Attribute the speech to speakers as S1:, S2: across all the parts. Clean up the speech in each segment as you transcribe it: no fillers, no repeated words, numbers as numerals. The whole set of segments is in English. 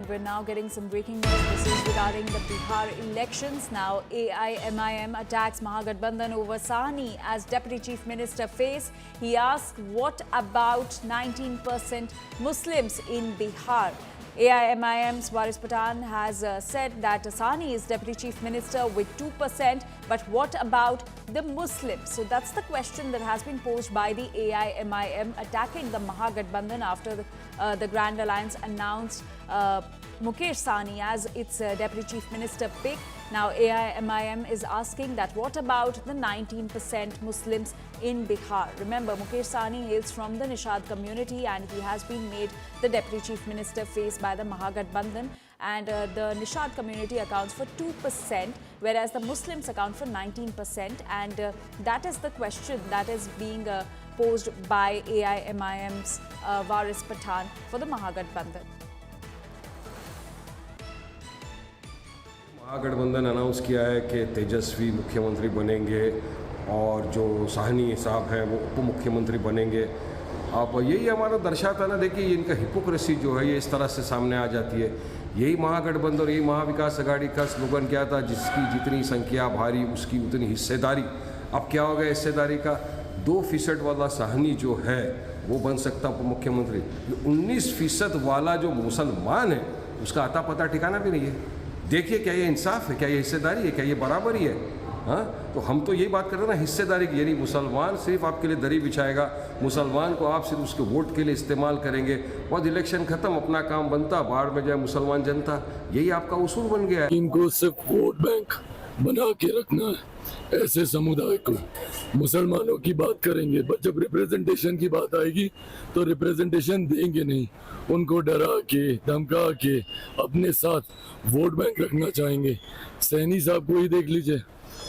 S1: We're now getting some breaking news. This is regarding the Bihar elections. Now, AIMIM attacks Mahagathbandhan over Sahni as Deputy Chief Minister face. He asked, what about 19% Muslims in Bihar? AIMIM's Waris Pathan has said that Sahni is Deputy Chief Minister with 2%, but what about the Muslims? So that's the question that has been posed by the AIMIM attacking the Mahagathbandhan after the Grand Alliance announced Mukesh Sahni as its Deputy Chief Minister pick. Now AIMIM is asking that what about the 19% Muslims in Bihar? Remember, Mukesh Sahni hails from the Nishad community and he has been made the Deputy Chief Minister faced by the Mahagathbandhan, and the Nishad community accounts for 2%, whereas the Muslims account for 19%, and that is the question that is being posed by AIMIM's Waris Pathan for the Mahagathbandhan.
S2: Mahagathbandhan announce किया है कि तेजस्वी मुख्यमंत्री बनेंगे और जो साहनी साहब हैं वो उप मुख्यमंत्री बनेंगे। अब यही हमारा दर्शाता ना, देखिए इनका हिपोक्रेसी जो है ये इस तरह से सामने आ जाती है। यही महागठबंधन और यही महाविकास आघाड़ी का स्लोगन क्या था, जिसकी जितनी संख्या भारी उसकी उतनी हिस्सेदारी। अब क्या हो गया हिस्सेदारी का, 2% वाला साहनी जो है वो बन सकता उप मुख्यमंत्री, 19% वाला जो मुसलमान है उसका अता पता ठिकाना भी नहीं है। देखिए क्या ये इंसाफ है, क्या ये हिस्सेदारी है, क्या ये बराबरी है? हाँ, तो हम तो यही बात कर रहे हैं ना हिस्सेदारी की, यानी मुसलमान सिर्फ आपके लिए दरी बिछाएगा, मुसलमान को आप सिर्फ उसके वोट के लिए इस्तेमाल करेंगे, और इलेक्शन खत्म, अपना काम बनता, बाहर में जाए मुसलमान जनता। यही आपका उसूल बन गया है।
S3: इनको सिर्फ वोट बैंक बना के रखना है, ऐसे समुदाय को मुसलमानों की बात करेंगे, पर जब रिप्रेजेंटेशन की बात आएगी तो रिप्रेजेंटेशन देंगे नहीं, उनको डरा के धमका के अपने साथ वोट बैंक रखना चाहेंगे। सैनी साहब को ही देख लीजिए,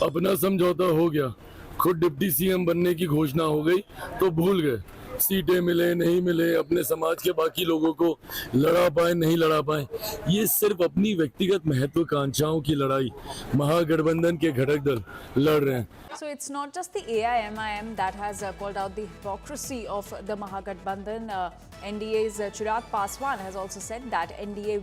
S3: अपना समझौता हो गया, खुद डिप्टी सीएम बनने की घोषणा हो गई तो भूल गए, सीटें मिले नहीं मिले, अपने समाज के बाकी लोगों को लड़ा पाए नहीं लड़ा पाए, ये सिर्फ अपनी व्यक्तिगत महत्वाकांक्षाओं की लड़ाई महागठबंधन के घटक दल लड़ रहे हैं।
S1: So it's not just the AIMIM that has called out the hypocrisy of the Mahagathbandhan. NDA's Chirag Paswan has also said that NDA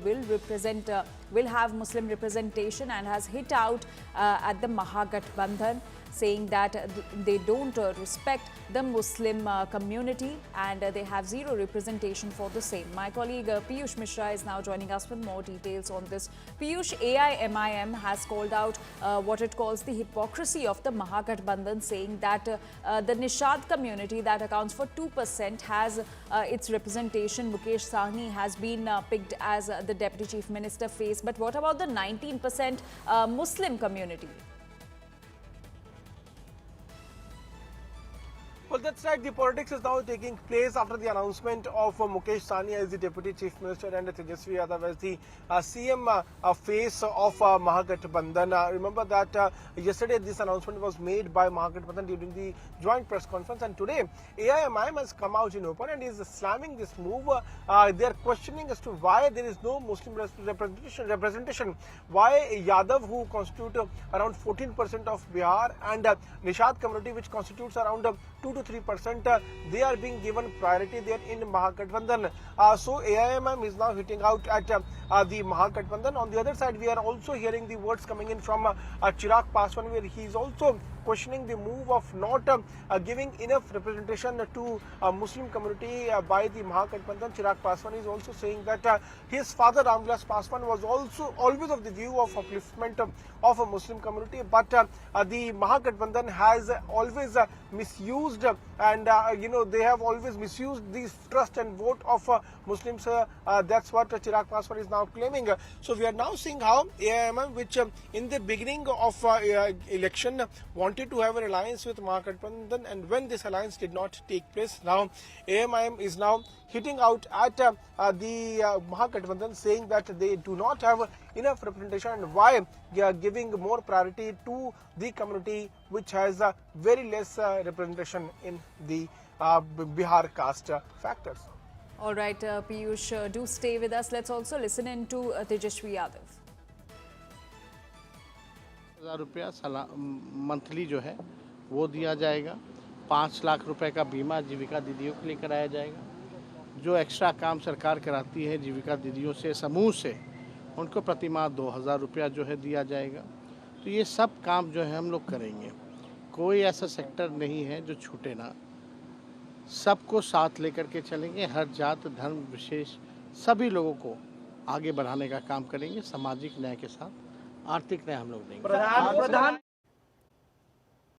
S1: will have Muslim representation and has hit out at the Mahagathbandhan, saying that they don't respect the Muslim community and they have zero representation for the same. My colleague Piyush Mishra is now joining us with more details on this. Piyush, AIMIM has called out what it calls the hypocrisy of the Mahagathbandhan, saying that the Nishad community that accounts for 2% has its representation. Mukesh Sahni has been picked as the Deputy Chief Minister face. But what about the 19% Muslim community?
S4: Well, that's right. The politics is now taking place after the announcement of Mukesh Sahni as the Deputy Chief Minister and Tejasvi Yadav as the CM face of Mahagathbandhan. Remember that yesterday this announcement was made by Mahagathbandhan during the joint press conference, and today AIMIM has come out in open and is slamming this move. They are questioning as to why there is no Muslim representation, why Yadav, who constitute around 14% of Bihar, and Nishad community, which constitutes around 2 to 3%, they are being given priority there in Mahagathbandhan. So AIMIM is now hitting out at the Mahagathbandhan. On the other side, we are also hearing the words coming in from Chirag Paswan, where he is also questioning the move of not giving enough representation to Muslim community by the Mahagathbandhan. Chirag Paswan is also saying that his father Ramvilas Paswan was also always of the view of upliftment of a Muslim community, but the Mahagathbandhan has always misused and they have always misused the trust and vote of Muslims. That's what Chirag Paswan is now claiming. So we are now seeing how AIMIM, which in the beginning of election wanted to have an alliance with Mahagathbandhan, and when this alliance did not take place, now AIMIM is now hitting out at the Mahagathbandhan, saying that they do not have enough representation and why they are giving more priority to the community which has very less representation in the Bihar caste factors.
S1: All right, Piyush, do stay with us. Let's also listen in to Tejasvi Yadav.
S5: ₹1000 monthly जो है वो दिया जाएगा, 5 लाख रुपए का बीमा जीविका दीदियों के लिए कराया जाएगा, जो एक्स्ट्रा काम सरकार कराती है जीविका दीदियों से, समूह से, उनको प्रतिमाह 2000 रुपया जो है दिया जाएगा। तो ये सब काम जो है हम लोग करेंगे। कोई ऐसा सेक्टर नहीं है जो छूटे ना, सबको साथ लेकर के चलेंगे। हर जात धर्म विशेष सभी लोगों को आगे बढ़ाने का काम करेंगे। सामाजिक न्याय के साथ आर्थिक न्याय हम लोग देंगे।